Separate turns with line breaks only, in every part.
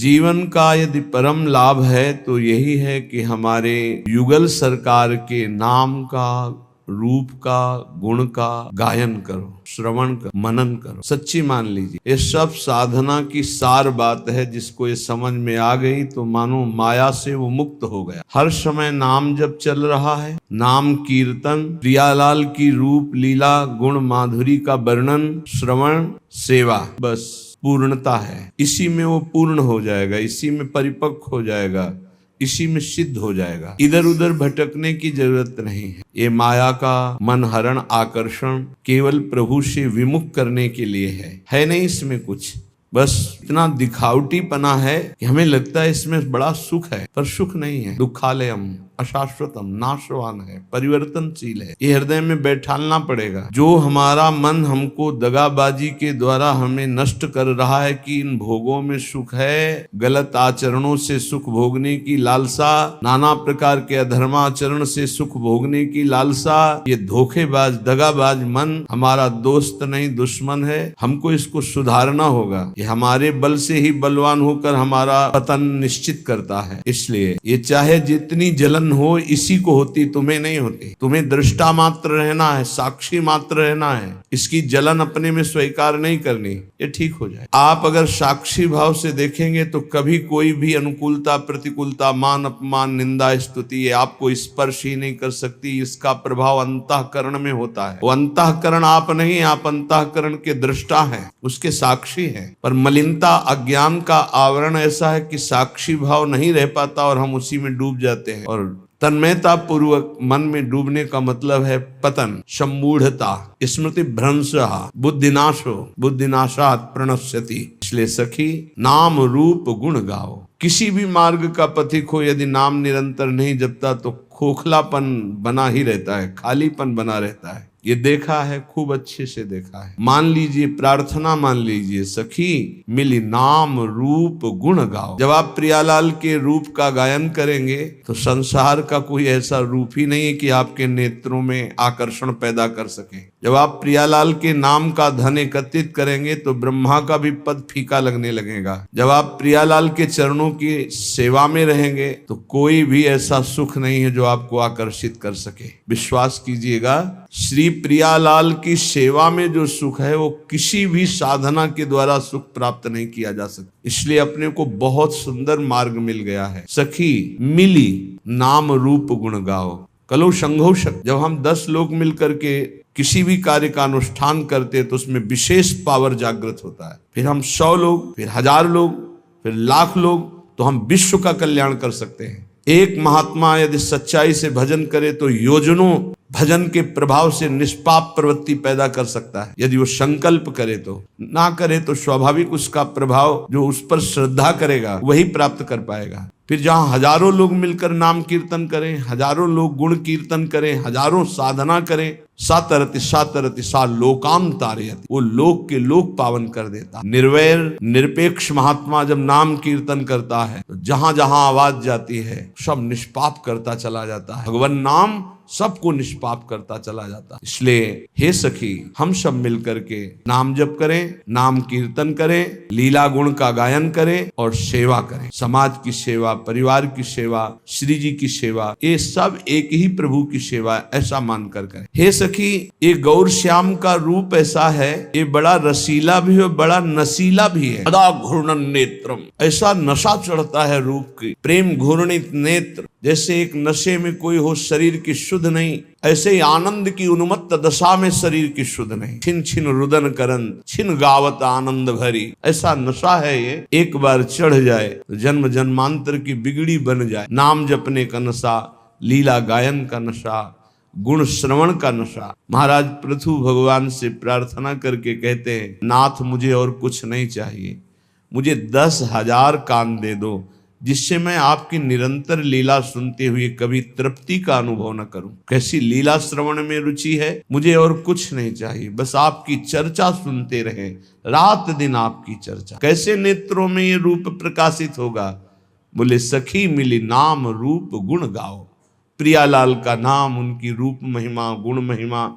जीवन का यदि परम लाभ है तो यही है कि हमारे युगल सरकार के नाम का, रूप का, गुण का गायन करो, श्रवण करो, मनन करो। सच्ची मान लीजिए ये सब साधना की सार बात है। जिसको ये समझ में आ गई तो मानो माया से वो मुक्त हो गया। हर समय नाम जब चल रहा है, नाम कीर्तन, प्रियालाल की रूप लीला गुण माधुरी का वर्णन, श्रवण, सेवा, बस पूर्णता है। इसी में वो पूर्ण हो जाएगा, इसी में परिपक्व हो जाएगा, इसी में सिद्ध हो जाएगा। इधर उधर भटकने की जरूरत नहीं है। ये माया का मन हरण आकर्षण केवल प्रभु से विमुख करने के लिए है नहीं इसमें कुछ। बस इतना दिखावटी पना है कि हमें लगता है इसमें बड़ा सुख है, पर सुख नहीं है। दुखालयम, अशाश्वतम, नाशवान है, परिवर्तनशील है। ये हृदय में बैठालना पड़ेगा। जो हमारा मन हमको दगाबाजी के द्वारा हमें नष्ट कर रहा है कि इन भोगों में सुख है, गलत आचरणों से सुख भोगने की लालसा, नाना प्रकार के अधर्माचरण से सुख भोगने की लालसा, ये धोखेबाज दगाबाज मन हमारा दोस्त नहीं दुश्मन है। हमको इसको सुधारना होगा। ये हमारे बल से ही बलवान होकर हमारा पतन निश्चित करता है। इसलिए ये चाहे जितनी जलन हो, इसी को होती, तुम्हें नहीं होती। तुम्हें दृष्टा मात्र रहना है, साक्षी मात्र रहना है। इसकी जलन अपने में स्वीकार नहीं करनी, ये ठीक हो जाए। आप अगर साक्षी भाव से देखेंगे तो कभी कोई भी अनुकूलता, प्रतिकूलता, मान अपमान, निंदा, स्तुति ये आपको स्पर्श ही नहीं कर सकती। इसका प्रभाव अंतःकरण में होता है। वो अंतःकरण आप नहीं, आप अंतःकरण के दृष्टा हैं, उसके साक्षी हैं। पर मलिनता, अज्ञान का आवरण ऐसा है कि साक्षी भाव नहीं रह पाता और हम उसी में डूब जाते हैं। और तन्मयता पूर्वक मन में डूबने का मतलब है पतन, सम्मूढ़ता, स्मृति भ्रंश, बुद्धिनाशो, बुद्धिनाशात् प्रणश्यति। इसलिए सखी नाम रूप गुण गाओ। किसी भी मार्ग का पथिक हो, यदि नाम निरंतर नहीं जपता तो खोखलापन बना ही रहता है, खालीपन बना रहता है। ये देखा है, खूब अच्छे से देखा है। मान लीजिए, प्रार्थना मान लीजिए, सखी मिली नाम रूप गुण गाओ। जब आप प्रियालाल के रूप का गायन करेंगे तो संसार का कोई ऐसा रूप ही नहीं है कि आपके नेत्रों में आकर्षण पैदा कर सके। जब आप प्रियालाल के नाम का धन एकत्रित करेंगे तो ब्रह्मा का भी पद फीका लगने लगेगा। जब आप प्रियालाल के चरणों की सेवा में रहेंगे तो कोई भी ऐसा सुख नहीं है जो आपको आकर्षित कर सके। विश्वास कीजिएगा, श्री प्रियालाल की सेवा में जो सुख है वो किसी भी साधना के द्वारा सुख प्राप्त नहीं किया जा सकता। इसलिए अपने को बहुत सुंदर मार्ग मिल गया है। सखी मिली नाम रूप गुण गाओ। कलो संघोषक, जब हम 10 लोग मिलकर के किसी भी कार्य का अनुष्ठान करते हैं तो उसमें विशेष पावर जागृत होता है। फिर हम 100 लोग, फिर 1000 लोग, फिर लाख लोग, तो हम विश्व का कल्याण कर सकते हैं। एक महात्मा यदि सच्चाई से भजन करे तो योजनों भजन के प्रभाव से निष्पाप प्रवृत्ति पैदा कर सकता है। यदि वो संकल्प करे तो, ना करे तो स्वाभाविक उसका प्रभाव जो उस पर श्रद्धा करेगा वही प्राप्त कर पाएगा। फिर जहां हजारों लोग मिलकर नाम कीर्तन करें, हजारों लोग गुण कीर्तन करें, हजारों साधना करें, सातरति सातरति सा लोकाम तारयति, वो लोक के लोक पावन कर देता। निर्वैर निरपेक्ष महात्मा जब नाम कीर्तन करता है तो जहां जहां आवाज जाती है सब निष्पाप करता चला जाता है। भगवान नाम सबको निष्पाप करता चला जाता। इसलिए हे सखी, हम सब मिलकर के नाम जप करें, नाम कीर्तन करें, लीला गुण का गायन करें और सेवा करें। समाज की सेवा, परिवार की सेवा, श्री जी की सेवा, ये सब एक ही प्रभु की सेवा, ऐसा मानकर करें। हे सखी, ये गौर श्याम का रूप ऐसा है, ये बड़ा रसीला भी है, बड़ा नशीला भी है। सदा घूर्णन नेत्रम, ऐसा नशा चढ़ता है रूप की। प्रेम घूर्णित नेत्र, जैसे एक नशे में कोई हो शरीर की शुद्ध नहीं, ऐसे ही आनंद की उन्मत्त दशा में शरीर की शुद्ध नहीं। छिन छिन रुदन करन, छिन गावत आनंद भरी, ऐसा नशा है ये। एक बार चढ़ जाए तो जन्म जन्मांतर की बिगड़ी बन जाए। नाम जपने का नशा, लीला गायन का नशा, गुण श्रवण का नशा। महाराज पृथु भगवान से प्रार्थना करके कहते हैं, नाथ मुझे और कुछ नहीं चाहिए, मुझे 10,000 कान दे दो, जिससे मैं आपकी निरंतर लीला सुनते हुए कभी तृप्ति का अनुभव न करूं। कैसी लीला श्रवण में रुचि है, मुझे और कुछ नहीं चाहिए, बस आपकी चर्चा सुनते रहे, रात दिन आपकी चर्चा। कैसे नेत्रों में ये रूप प्रकाशित होगा? बोले सखी मिली नाम रूप गुण गाओ। प्रियालाल का नाम, उनकी रूप महिमा, गुण महिमा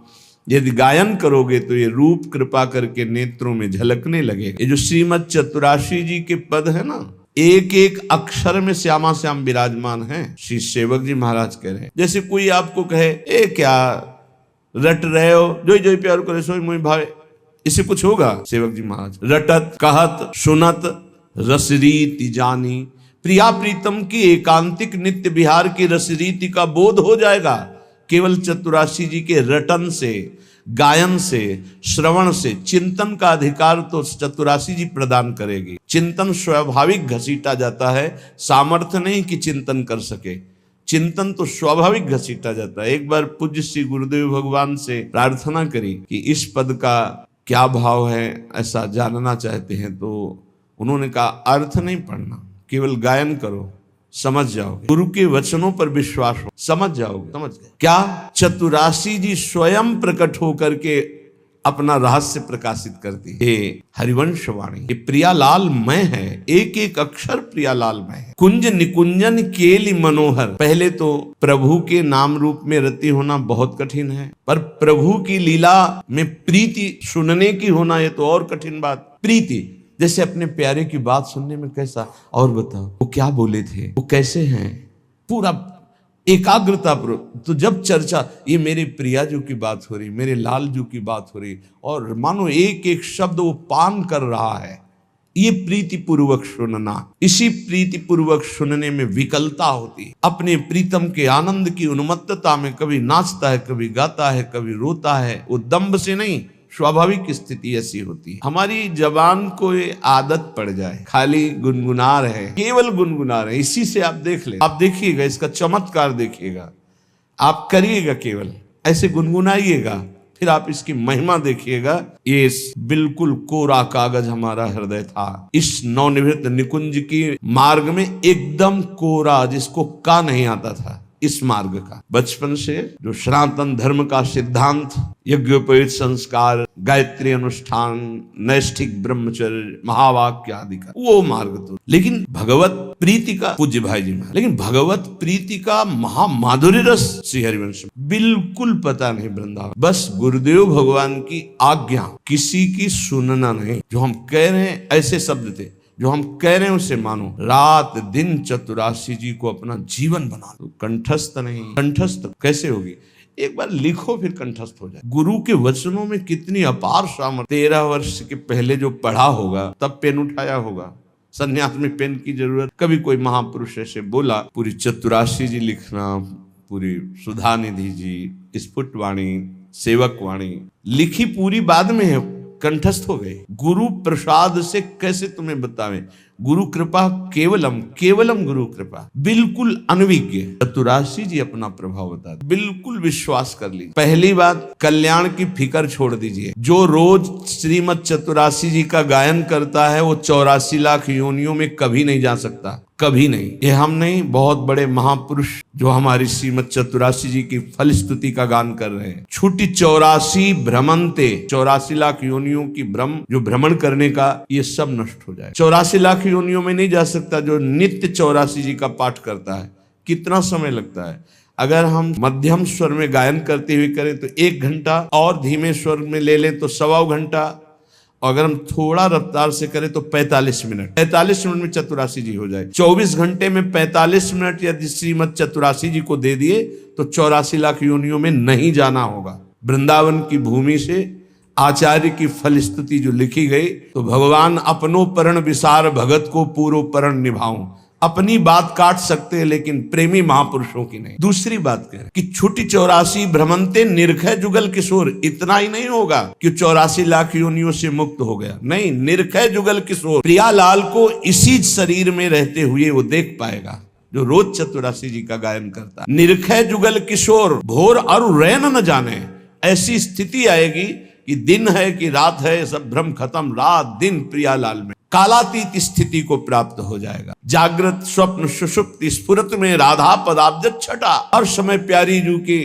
यदि गायन करोगे तो ये रूप कृपा करके नेत्रों में झलकने लगे। ये जो श्रीमद चतुराशी जी के पद है ना, एक एक अक्षर में श्यामा श्याम विराजमान है। श्री सेवक जी महाराज कह रहे हैं, जैसे कोई आपको कहे ए क्या रट रहे हो, जो जो प्यार करे सोई मोहि भावे, इससे कुछ होगा? सेवक जी महाराज, रटत कहत सुनत रसरीति जानी, प्रिया प्रीतम की एकांतिक नित्य विहार की रसरीति का बोध हो जाएगा केवल चतुरासी जी के रटन से, गायन से, श्रवण से। चिंतन का अधिकार तो चतुरासी जी प्रदान करेगी। चिंतन स्वाभाविक घसीटा जाता है, सामर्थ्य नहीं कि चिंतन कर सके। चिंतन तो स्वाभाविक घसीटा जाता है। एक बार पूज्य श्री गुरुदेव भगवान से प्रार्थना करी कि इस पद का क्या भाव है, ऐसा जानना चाहते हैं, तो उन्होंने कहा अर्थ नहीं पढ़ना, केवल गायन करो, समझ जाओगे। गुरु के वचनों पर विश्वास हो, समझ जाओगे। समझ गए क्या? चतुरासी जी स्वयं प्रकट होकर के अपना रहस्य प्रकाशित करती है। हरिवंश वाणी, ये प्रियालाल मय है, एक एक अक्षर प्रियालाल मय है। कुंज निकुंजन केली मनोहर। पहले तो प्रभु के नाम रूप में रति होना बहुत कठिन है, पर प्रभु की लीला में प्रीति सुनने की होना ये तो और कठिन बात। प्रीति जैसे अपने प्यारे की बात सुनने में कैसा, और बताओ वो क्या बोले थे, वो कैसे हैं, पूरा एकाग्रता पर। तो जब चर्चा, ये मेरे प्रियाजू की बात हो रही, मेरे लालजू की बात हो रही, और मानो एक एक शब्द वो पान कर रहा है, ये प्रीति पूर्वक सुनना। इसी प्रीति पूर्वक सुनने में विकलता होती है। अपने प्रीतम के आनंद की उन्मत्तता में कभी नाचता है, कभी गाता है, कभी रोता है। वो दम्भ से नहीं, स्वाभाविक स्थिति ऐसी होती है। हमारी जबान को ये आदत पड़ जाए, खाली गुनगुना रहे, केवल गुनगुना रहे। इसी से आप देख ले, आप देखिएगा, इसका चमत्कार देखिएगा, आप करिएगा, केवल ऐसे गुनगुनाइएगा, फिर आप इसकी महिमा देखिएगा। ये बिल्कुल कोरा कागज हमारा हृदय था। इस नवनिवृत्त निकुंज की मार्ग में एकदम कोरा, जिसको का नहीं आता था, इस मार्ग का बचपन से जो सनातन धर्म का सिद्धांत, यज्ञोपवीत संस्कार, गायत्री अनुष्ठान, नैष्ठिक ब्रह्मचर्य, महावाक्य आदि का वो मार्ग तो, लेकिन भगवत प्रीति का, पूज्य भाई जी में, लेकिन भगवत प्रीति का महामाधुर्य रस श्री हरिवंश बिल्कुल पता नहीं वृंदावन। बस गुरुदेव भगवान की आज्ञा, किसी की सुनना नहीं। जो हम कह रहे हैं ऐसे शब्द थे, जो हम कह रहे हैं उसे मानो। रात दिन चतुरासी जी को अपना जीवन बना लो। कंठस्थ नहीं, कंठस्थ कैसे होगी? एक बार लिखो फिर कंठस्थ हो जाए। गुरु के वचनों में कितनी अपार सामर्थ्य। 13 वर्ष के पहले जो पढ़ा होगा तब पेन उठाया होगा। संन्यास में पेन की जरूरत, कभी कोई महापुरुष ऐसे बोला, पूरी चतुरासी जी लिखना, पूरी सुधानिधि जी, स्फुटवाणी, सेवक वाणी लिखी पूरी बाद में है, कंठस्थ हो गए। गुरु प्रसाद से कैसे तुम्हें बतावें? गुरु कृपा केवलम, केवलम गुरु कृपा, बिल्कुल अनविज्ञ। चतुरासी जी अपना प्रभाव बता, बिल्कुल विश्वास कर लीजिए। पहली बात, कल्याण की फिकर छोड़ दीजिए। जो रोज श्रीमद चतुरासी जी का गायन करता है वो 84 लाख योनियों में कभी नहीं जा सकता, कभी नहीं। ये हम नहीं, बहुत बड़े महापुरुष जो हमारी श्रीमद चतुरासी जी की फल स्तुति का गान कर रहे हैं। छुट्टी 84 भ्रमंते, 84 लाख योनियों की भ्रम, जो भ्रमण करने का, ये सब नष्ट हो जाए। 84 लाख योनियों में नहीं जा सकता जो नित्य 84 जी का पाठ करता है। कितना समय लगता है? अगर हम मध्यम स्वर में गायन करते हुए करें तो 1 घंटा, और धीमे स्वर में ले लें तो 1.25 घंटा, अगर हम थोड़ा रफ्तार से करें तो 45 मिनट। 45 मिनट में चतुरासी जी हो जाए। 24 घंटे में 45 मिनट यदि श्रीमद चतुरासी जी को दे दिए तो 84 लाख योनियों में नहीं जाना होगा। वृंदावन की भूमि से आचार्य की फल स्तुति जो लिखी गई, तो भगवान अपनो परण विसार भगत को पूरो परण निभाऊं। अपनी बात काट सकते हैं लेकिन प्रेमी महापुरुषों की नहीं। दूसरी बात कह रहे कि छुट्टी 84 भ्रमंते निरखय जुगल किशोर। इतना ही नहीं होगा कि 84 लाख योनियों से मुक्त हो गया, नहीं, निरखय जुगल किशोर, प्रियालाल को इसी शरीर में रहते हुए वो देख पाएगा जो रोज चतुरासी जी का गायन करता है। निरखय जुगल किशोर, भोर और रैन न जाने, ऐसी स्थिति आएगी कि दिन है कि रात है, सब भ्रम खत्म, रात दिन प्रियालाल में कालातीत स्थिति को प्राप्त हो जाएगा। जागृत स्वप्न सुषुप्ति स्फुरत में राधा पदाब्ज छटा, हर समय प्यारी जू के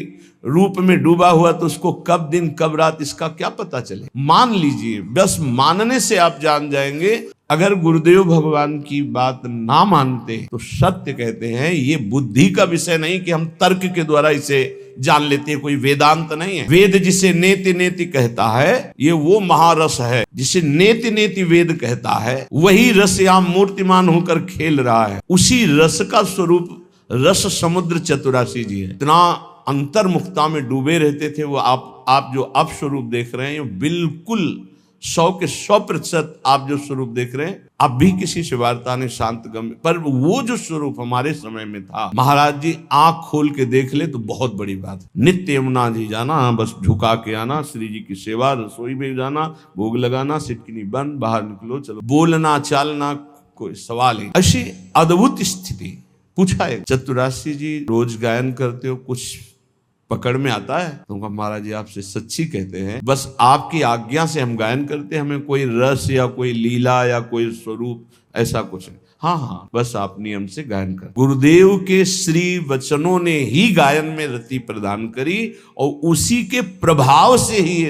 रूप में डूबा हुआ, तो उसको कब दिन कब रात इसका क्या पता चले। मान लीजिए, बस मानने से आप जान जाएंगे। अगर गुरुदेव भगवान की बात ना मानते तो सत्य कहते हैं ये बुद्धि का विषय नहीं कि हम तर्क के द्वारा इसे जान लेते हैं, कोई वेदांत नहीं है। वेद जिसे नेति नेति कहता है ये वो महारस है, जिसे नेति नेति वेद कहता है वही रस यहाँ मूर्तिमान होकर खेल रहा है। उसी रस का स्वरूप रस समुद्र चतुरासी जी है। इतना अंतर्मुखता में डूबे रहते थे वो। आप जो अब स्वरूप देख रहे हैं बिल्कुल 100 के 100% आप जो स्वरूप देख रहे हैं अब भी किसी से वार्ता नहीं, शांत गम। पर वो जो स्वरूप हमारे समय में था, महाराज जी आंख खोल के देख ले तो बहुत बड़ी बात। नित्य यमुना जी जाना, बस झुका के आना, श्री जी की सेवा, रसोई में जाना, भोग लगाना, सिटकिनी बंद, बाहर निकलो, चलो। बोलना चालना कोई सवाल ही। ऐसी अद्भुत स्थिति। पूछा है चतुरासी जी रोज गायन करते हो, कुछ पकड़ में आता है? तो महाराज जी आपसे सच्ची कहते हैं, बस आपकी आज्ञा से हम गायन करते हैं, हमें कोई रस या कोई लीला या कोई स्वरूप ऐसा कुछ नहीं। हाँ, बस आप नियम से गायन कर। गुरुदेव के श्री वचनों ने ही गायन में रति प्रदान करी और उसी के प्रभाव से ही,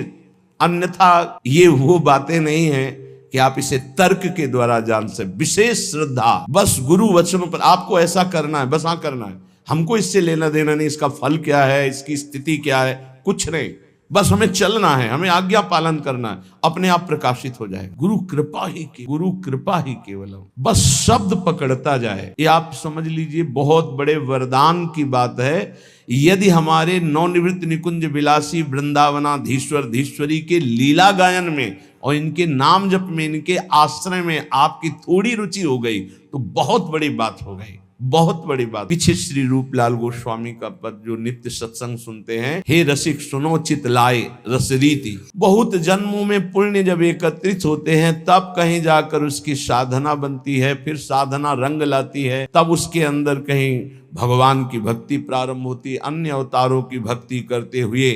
अन्यथा ये वो बातें नहीं है कि आप इसे तर्क के द्वारा जान से। विशेष श्रद्धा, बस गुरु वचनों पर आपको ऐसा करना है, बस हाँ करना है, हमको इससे लेना देना नहीं, इसका फल क्या है, इसकी स्थिति क्या है, कुछ नहीं, बस हमें चलना है, हमें आज्ञा पालन करना है, अपने आप प्रकाशित हो जाए। गुरु कृपा ही केवलम, बस शब्द पकड़ता जाए। ये आप समझ लीजिए बहुत बड़े वरदान की बात है। यदि हमारे नवनिवृत्त निकुंज विलासी वृंदावनाधीश्वर धीश्वरी के लीला गायन में और इनके नाम जप में, इनके आश्रय में आपकी थोड़ी रुचि हो गई तो बहुत बड़ी बात हो गई, बहुत बड़ी बात। पीछे श्री रूपलाल गोस्वामी का पद जो नित्य सत्संग सुनते हैं, हे रसिक सुनो चित लाए रसरीति। बहुत जन्मों में पुण्य जब एकत्रित होते हैं तब कहीं जाकर उसकी साधना बनती है, फिर साधना रंग लाती है, तब उसके अंदर कहीं भगवान की भक्ति प्रारंभ होती है। अन्य अवतारों की भक्ति करते हुए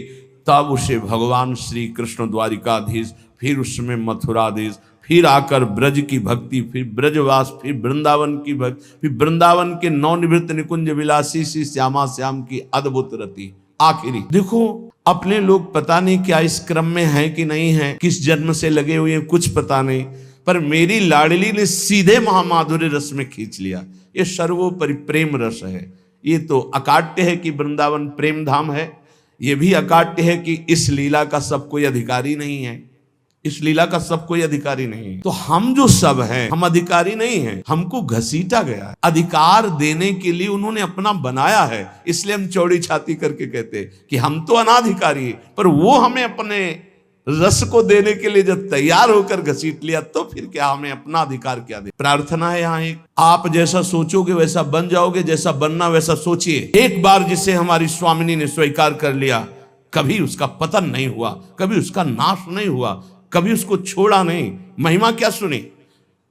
तब उसे भगवान श्री कृष्ण द्वारिकाधीश, फिर उसमें मथुराधीश, फिर आकर ब्रज की भक्ति, फिर ब्रजवास, फिर वृंदावन की भक्ति, फिर वृंदावन के नवनिवृत्त निकुंज विलासी श्री श्यामा श्याम की अद्भुत रति। आखिरी देखो, अपने लोग पता नहीं क्या इस क्रम में है कि नहीं है, किस जन्म से लगे हुए हैं कुछ पता नहीं, पर मेरी लाडली ने सीधे महामाधुर्य रस में खींच लिया। ये सर्वोपरि प्रेम रस है। ये तो अकाट्य है कि वृंदावन प्रेम धाम है, ये भी अकाट्य है कि इस लीला का सब कोई अधिकारी नहीं है, इस लीला का सब कोई अधिकारी नहीं है। तो हम जो सब हैं, हम अधिकारी नहीं हैं, हमको घसीटा गया है। अधिकार देने के लिए उन्होंने अपना बनाया है, इसलिए हम चौड़ी छाती करके कहते हैं कि हम तो अनाधिकारी हैं, पर वो हमें अपने रस को देने के लिए जब तैयार होकर घसीट लिया तो फिर क्या हमें अपना अधिकार क्या दे। प्रार्थना है यहाँ एक, आप जैसा सोचोगे वैसा बन जाओगे, जैसा बनना वैसा सोचिए। एक बार जिसे हमारी स्वामिनी ने स्वीकार कर लिया, कभी उसका पतन नहीं हुआ, कभी उसका नाश नहीं हुआ, कभी उसको छोड़ा नहीं। महिमा क्या सुनी?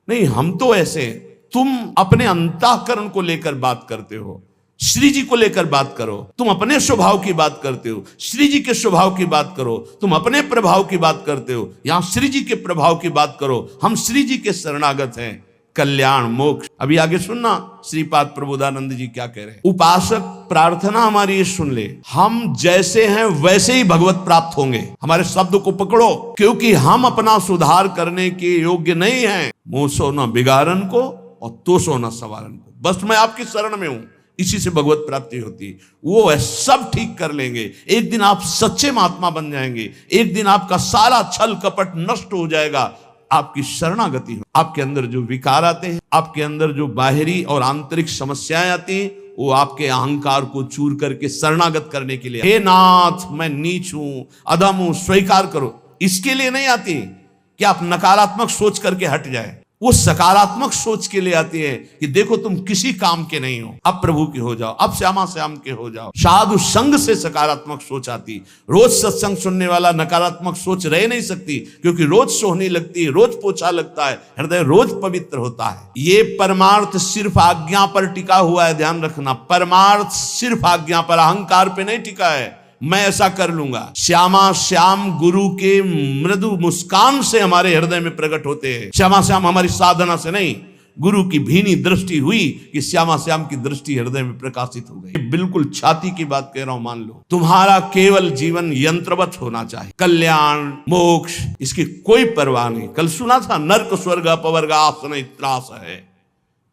नहीं, हम तो ऐसे, तुम अपने अंतःकरण को लेकर बात करते हो, श्री जी को लेकर बात करो। तुम अपने स्वभाव की बात करते हो, श्री जी के स्वभाव की बात करो। तुम अपने प्रभाव की बात करते हो, यहां श्री जी के प्रभाव की बात करो। हम श्री जी के शरणागत हैं, कल्याण मोक्ष। अभी आगे सुनना श्रीपाद प्रबोधानंद जी क्या कह रहे हैं। उपासक प्रार्थना हमारी ये सुन ले, हम जैसे हैं वैसे ही भगवत प्राप्त होंगे। हमारे शब्द को पकड़ो, क्योंकि हम अपना सुधार करने के योग्य नहीं हैं। मुंह सो न बिगाड़न को और तो सो न सवारन को, बस मैं आपकी शरण में हूं, इसी से भगवत प्राप्ति होती है। वो है सब ठीक कर लेंगे। एक दिन आप सच्चे महात्मा बन जाएंगे, एक दिन आपका सारा छल कपट नष्ट हो जाएगा, आपकी शरणागति हो। आपके अंदर जो विकार आते हैं, आपके अंदर जो बाहरी और आंतरिक समस्याएं आती हैं, वो आपके अहंकार को चूर करके शरणागत करने के लिए, हे नाथ मैं नीच हूं, अधम हूं, स्वीकार करो, इसके लिए नहीं आती कि आप नकारात्मक सोच करके हट जाए। वो सकारात्मक सोच के लिए आती है कि देखो तुम किसी काम के नहीं हो, अब प्रभु के हो जाओ, अब श्यामा श्याम के हो जाओ। साधु संग से सकारात्मक सोच आती। रोज सत्संग सुनने वाला नकारात्मक सोच रह नहीं सकती, क्योंकि रोज सोहनी लगती है, रोज पोछा लगता है, हृदय रोज पवित्र होता है। ये परमार्थ सिर्फ आज्ञा पर टिका हुआ है, ध्यान रखना। परमार्थ सिर्फ आज्ञा पर, अहंकार पे नहीं टिका है, मैं ऐसा कर लूंगा। श्यामा श्याम गुरु के मृदु मुस्कान से हमारे हृदय में प्रकट होते हैं। श्यामा श्याम हमारी साधना से नहीं, गुरु की भीनी दृष्टि हुई कि श्यामा श्याम की दृष्टि हृदय में प्रकाशित हो गई। बिल्कुल छाती की बात कह रहा हूं, मान लो तुम्हारा केवल जीवन यंत्रवत होना चाहिए, कल्याण मोक्ष इसकी कोई परवाह नहीं। कल सुना था नर्क स्वर्ग अपवर्ग आस नहीं त्रास है,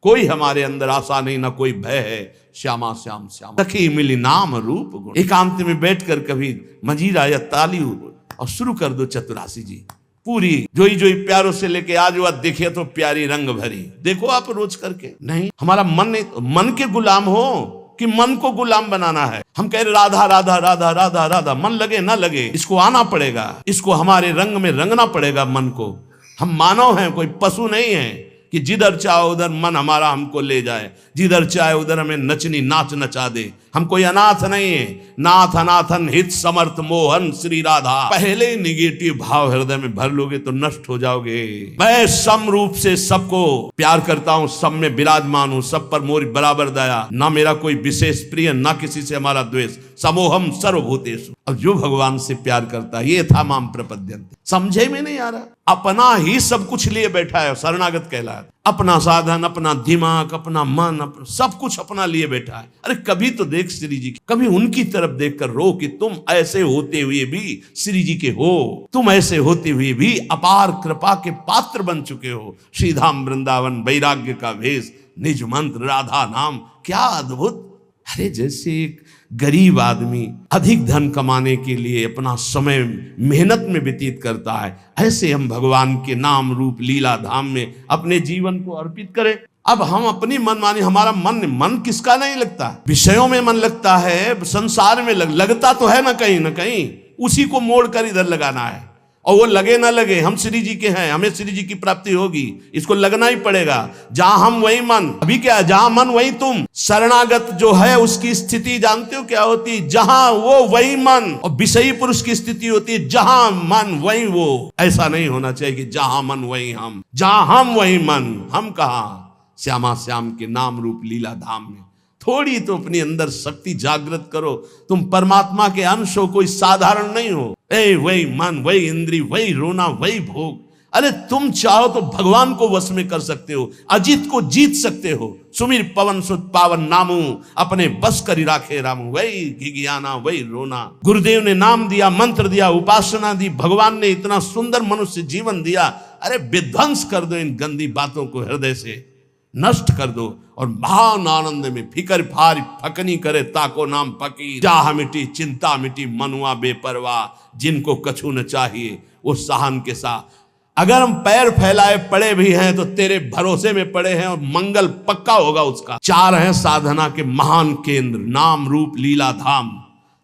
कोई हमारे अंदर आशा नहीं, ना कोई भय है। श्यामा श्याम श्याम सखी मिली नाम रूप गुण। एकांत में बैठकर कभी मजीरा या ताली और शुरू कर दो चतुरासी जी पूरी जोई जोई प्यारों से लेके आज वह देखे तो प्यारी रंग भरी। देखो आप रोज करके। नहीं, हमारा मन नहीं, मन के गुलाम हो कि मन को गुलाम बनाना है। हम कह रहे राधा राधा राधा राधा राधा, मन लगे ना लगे इसको आना पड़ेगा, इसको हमारे रंग में रंगना पड़ेगा मन को। हम मानव हैं, कोई पशु नहीं है कि जिधर चाहे उधर मन हमारा हमको ले जाए, जिधर चाहे उधर हमें नचनी नाच नचा दे। हम कोई अनाथ नहीं है। नाथ अनाथन हित समर्थ मोहन श्री राधा। पहले ही निगेटिव भाव हृदय में भर लोगे तो नष्ट हो जाओगे। मैं सम रूप से सबको प्यार करता हूं, सब में विराजमान हूं, सब पर मोरी बराबर दया, ना मेरा कोई विशेष प्रिय, ना किसी से हमारा द्वेष, समोहम सर्वभूतेषु। अब जो भगवान से प्यार करता है ये था माम प्रपद्यन्ते। समझे में नहीं आ रहा, अपना ही सब कुछ लिए बैठा है, शरणागत कहलाया। अपना साधन, अपना दिमाग, अपना मन, अपना सब कुछ अपना लिए बैठा है। अरे कभी तो देख श्री जी, कभी उनकी तरफ देखकर रो कि तुम ऐसे होते हुए भी श्री जी के हो, तुम ऐसे होते हुए भी अपार कृपा के पात्र बन चुके हो। श्रीधाम वृंदावन वैराग्य का भेष, निज मंत्र राधा नाम, क्या अद्भुत। अरे जैसे एक गरीब आदमी अधिक धन कमाने के लिए अपना समय मेहनत में व्यतीत करता है, ऐसे हम भगवान के नाम रूप लीला धाम में अपने जीवन को अर्पित करें। अब हम अपनी मनमानी, हमारा मन किसका नहीं लगता, विषयों में मन लगता है, संसार में लगता तो है ना कहीं, उसी को मोड़ कर इधर लगाना है। और वो लगे ना लगे, हम श्री जी के हैं, हमें श्री जी की प्राप्ति होगी, इसको लगना ही पड़ेगा। जहां हम वही मन, अभी क्या है, जहां मन वही तुम। शरणागत जो है उसकी स्थिति जानते हो क्या होती, जहां वो वही मन। और विषयी पुरुष की स्थिति होती है जहां मन वही वो। ऐसा नहीं होना चाहिए कि जहां मन वही हम, जहां हम वही मन। हम कहा श्यामा श्याम के नाम रूप लीला धाम में। थोड़ी तो अपने अंदर शक्ति जागृत करो, तुम परमात्मा के अंश हो, कोई साधारण नहीं हो। वही मन, वही इंद्री, वही रोना, वही भोग। अरे तुम चाहो तो भगवान को वश में कर सकते हो, अजित को जीत सकते हो। सुमिर पवन सुत पावन नामू, अपने बस करी राखे रामू। वही घिघियाना, वही रोना। गुरुदेव ने नाम दिया, मंत्र दिया, उपासना दी, भगवान ने इतना सुंदर मनुष्य जीवन दिया। अरे विध्वंस कर दो इन गंदी बातों को, हृदय से नष्ट कर दो और महान आनंद में फिकर फार फकनी करे ताको नाम फकीर। चाह मिटी चिंता मिटी मनुआ बेपरवाह, जिनको कछु न चाहिए वो सहन के साथ। अगर हम पैर फैलाए पड़े भी हैं तो तेरे भरोसे में पड़े हैं और मंगल पक्का होगा उसका। चार हैं साधना के महान केंद्र, नाम रूप लीला धाम।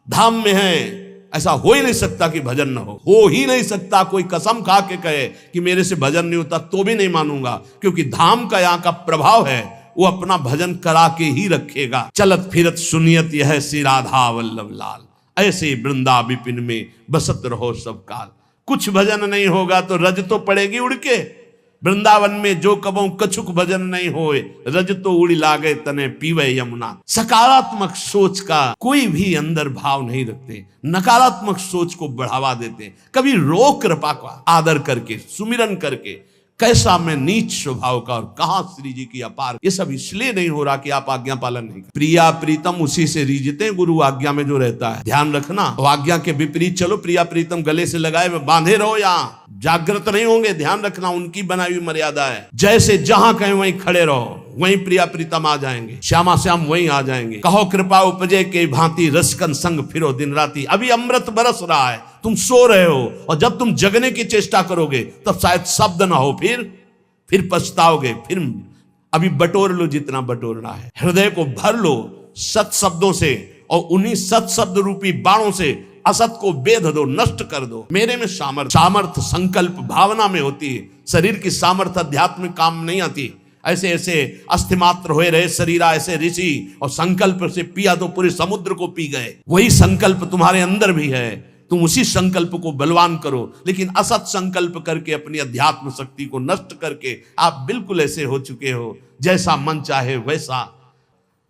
धाम में है, ऐसा हो ही नहीं सकता कि भजन न हो ही नहीं सकता। कोई कसम खा के कहे कि मेरे से भजन नहीं होता तो भी नहीं मानूंगा, क्योंकि धाम का यहाँ का प्रभाव है, वो अपना भजन करा के ही रखेगा। चलत फिरत सुनियत यह श्री राधा वल्लभ लाल, ऐसे वृंदा विपिन में बसत रहो सब काल। कुछ भजन नहीं होगा तो रज तो पड़ेगी उड़ के। वृंदावन में जो कबों कछुक भजन नहीं होए, रज तो उड़ी लागे तने पीवे यमुना। सकारात्मक सोच का कोई भी अंदर भाव नहीं रखते, नकारात्मक सोच को बढ़ावा देते। कभी रोक कृपा का आदर करके, सुमिरन करके, कैसा मैं नीच स्वभाव का और कहां श्री जी की अपार। ये सब इसलिए नहीं हो रहा कि आप आज्ञा पालन नहीं कर। प्रिया प्रीतम उसी से रीझते, गुरु आज्ञा में जो रहता है। ध्यान रखना, आज्ञा के विपरीत चलो, प्रिया प्रीतम गले से लगाए बांधे रहो, यहाँ जागृत नहीं होंगे। ध्यान रखना, उनकी बनाई हुई मर्यादा है। जैसे जहां कहें वहीं खड़े रहो, वहीं प्रिया प्रीतम आ जाएंगे, श्यामा श्याम वहीं आ जाएंगे। कहो कृपा उपजे के भांति, रसकन संग फिरो दिन राती। अभी अमृत बरस रहा है, तुम सो रहे हो, और जब तुम जगने की चेष्टा करोगे तब शायद शब्द ना हो, फिर पछताओगे। फिर अभी बटोर लो जितना बटोरना है, हृदय को भर लो सत शब्दों से, और उन्हीं सत शब्द रूपी बाणों से असत को बेध दो, नष्ट कर दो। मेरे में सामर्थ संकल्प भावना में होती है। शरीर की सामर्थ अध्यात्म काम नहीं आती। ऐसे ऐसे अस्थिमात्र हुए रहे शरीरा ऐसे ऋषि, और संकल्प से पिया तो पूरे समुद्र को पी गए। वही संकल्प तुम्हारे अंदर भी है, तुम उसी संकल्प को बलवान करो। लेकिन असत संकल्प करके अपनी अध्यात्म शक्ति को नष्ट करके आप बिल्कुल ऐसे हो चुके हो, जैसा मन चाहे वैसा।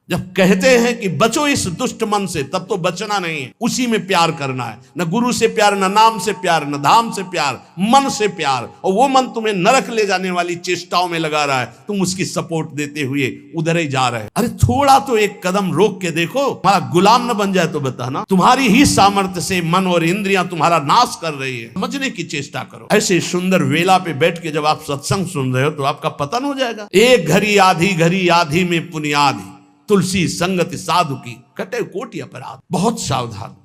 जब कहते हैं कि बचो इस दुष्ट मन से, तब तो बचना नहीं है, उसी में प्यार करना है। न गुरु से प्यार, न नाम से प्यार, न धाम से प्यार, मन से प्यार। और वो मन तुम्हें नरक ले जाने वाली चेष्टाओं में लगा रहा है, तुम उसकी सपोर्ट देते हुए उधर ही जा रहे हैं। अरे थोड़ा तो एक कदम रोक के देखो, हमारा गुलाम न बन जाए तो बताना। तुम्हारी ही सामर्थ्य से मन और इंद्रियां तुम्हारा नाश कर रही है, समझने की चेष्टा करो। ऐसे सुंदर वेला पे बैठ के जब आप सत्संग सुन रहे हो तो आपका पतन हो जाएगा। एक घड़ी आधी में पुनियादी, तुलसी संगति साधु की कटे कोटि अपराध। बहुत सावधान।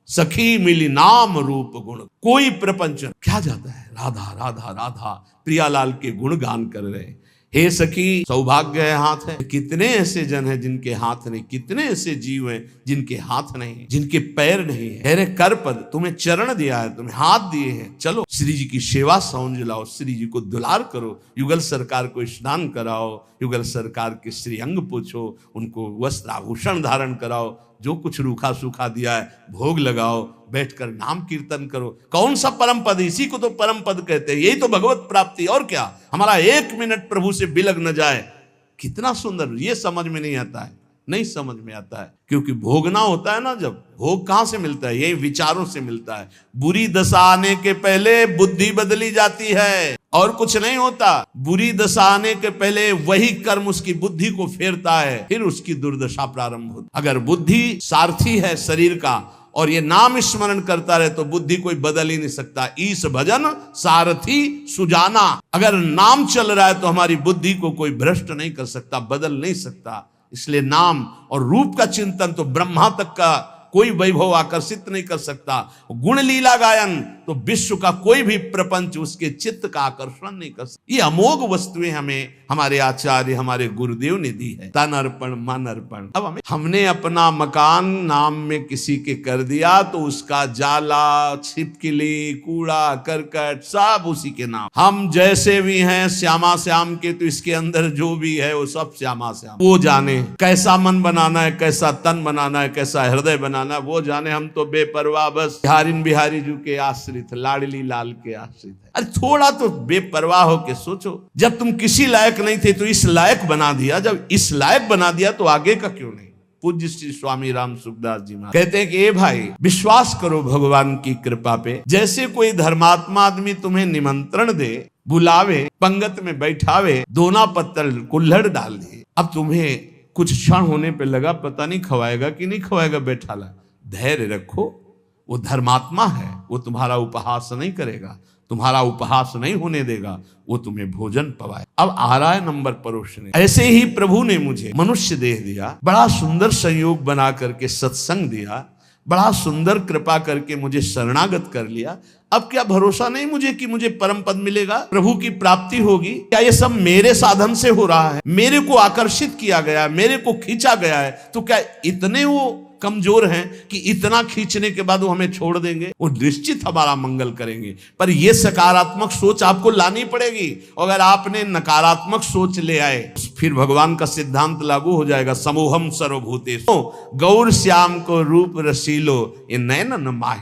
सखी मिली नाम रूप गुण, कोई प्रपंच क्या जाता है, राधा राधा राधा प्रियालाल के गुणगान कर रहे हैं। हे सखी, सौभाग्य है हाथ है। कितने ऐसे जन हैं जिनके हाथ नहीं, कितने ऐसे जीव हैं जिनके हाथ नहीं, जिनके पैर नहीं है। तेरे कर पद, तुम्हें चरण दिया है, तुम्हें हाथ दिए हैं। चलो श्री जी की सेवा सौंज लाओ, श्री जी को दुलार करो, युगल सरकार को स्नान कराओ, युगल सरकार के श्री अंग पूछो, उनको वस्त्र आभूषण धारण कराओ, जो कुछ रूखा सूखा दिया है भोग लगाओ, बैठकर नाम कीर्तन करो। कौन सा परम पद, इसी को तो परम पद कहते हैं। यही तो भगवत प्राप्ति, और क्या। हमारा एक मिनट प्रभु से बिलग न जाए, कितना सुंदर। ये समझ में नहीं आता है, नहीं समझ में आता है, क्योंकि भोगना होता है ना। जब भोग कहां से मिलता है, यही विचारों से मिलता है। बुरी दशा आने के पहले बुद्धि बदली जाती है, और कुछ नहीं होता। बुरी दशा आने के पहले वही कर्म उसकी बुद्धि को फेरता है, फिर उसकी दुर्दशा प्रारंभ होती। अगर बुद्धि सारथी है शरीर का और ये नाम स्मरण करता रहे तो बुद्धि कोई बदल ही नहीं सकता। ईश भजन सारथी सुजाना। अगर नाम चल रहा है तो हमारी बुद्धि को कोई भ्रष्ट नहीं कर सकता, बदल नहीं सकता। इसलिए नाम और रूप का चिंतन तो ब्रह्मा तक का कोई वैभव आकर्षित नहीं कर सकता। गुण लीला गायन तो विश्व का कोई भी प्रपंच उसके चित्त का आकर्षण नहीं कर सकता। ये अमोघ वस्तुएं हमें हमारे आचार्य, हमारे गुरुदेव ने दी है। तन अर्पण मन अर्पण। अब हमने अपना मकान नाम में किसी के कर दिया तो उसका जाला, छिपकली, कूड़ा करकट सब उसी के नाम। हम जैसे भी हैं श्यामा श्याम के, तो इसके अंदर जो भी है वो सब श्यामा श्याम। वो जाने कैसा मन बनाना है, कैसा तन बनाना है, कैसा हृदय बनाना, वो जाने। हम तो बेपरवाह बस बिहारी जी के आश्रित, लाडली लाल के आश्रित है। अरे थोड़ा तो बेपरवाह होके सोचो। जब तुम किसी लायक नहीं थे तो इस लायक बना दिया, जब इस लायक बना दिया तो आगे का क्यों नहीं। पूज्य श्री स्वामी राम सुखदास जी महाराज कहते हैं कि ए भाई, विश्वास करो भगवान की कृपा पे। जैसे कोई धर्मात्मा आदमी तुम्हें निमंत्रण दे, बुलावे, पंगत में बैठावे, दोना पत्तल कुल्हड़ डाल दे, अब तुम्हें कुछ क्षण होने पे लगा पता नहीं खवाएगा कि नहीं खवाएगा, बैठा ला। धैर्य रखो, वो धर्मात्मा है, वो तुम्हारा उपहास नहीं करेगा, तुम्हारा उपहास नहीं होने देगा, वो तुम्हें भोजन पवाए। अब आ रहा है नंबर परोसने। ऐसे ही प्रभु ने मुझे मनुष्य देह दिया, बड़ा सुंदर संयोग बना करके सत्संग दिया, बड़ा सुंदर कृपा करके मुझे शरणागत कर लिया। अब क्या भरोसा नहीं मुझे कि मुझे परम पद मिलेगा, प्रभु की प्राप्ति होगी? क्या ये सब मेरे साधन से हो रहा है? मेरे को आकर्षित किया गया, मेरे को खींचा गया है, तो क्या इतने वो कमजोर हैं कि इतना खींचने के बाद वो हमें छोड़ देंगे? वो निश्चित हमारा मंगल करेंगे। पर ये सकारात्मक सोच आपको लानी पड़ेगी। अगर आपने नकारात्मक सोच ले आए फिर भगवान का सिद्धांत लागू हो जाएगा, समूहम सर्वभूतेषु। गौर श्याम को रूप रसीलो, ये नैन न माहि।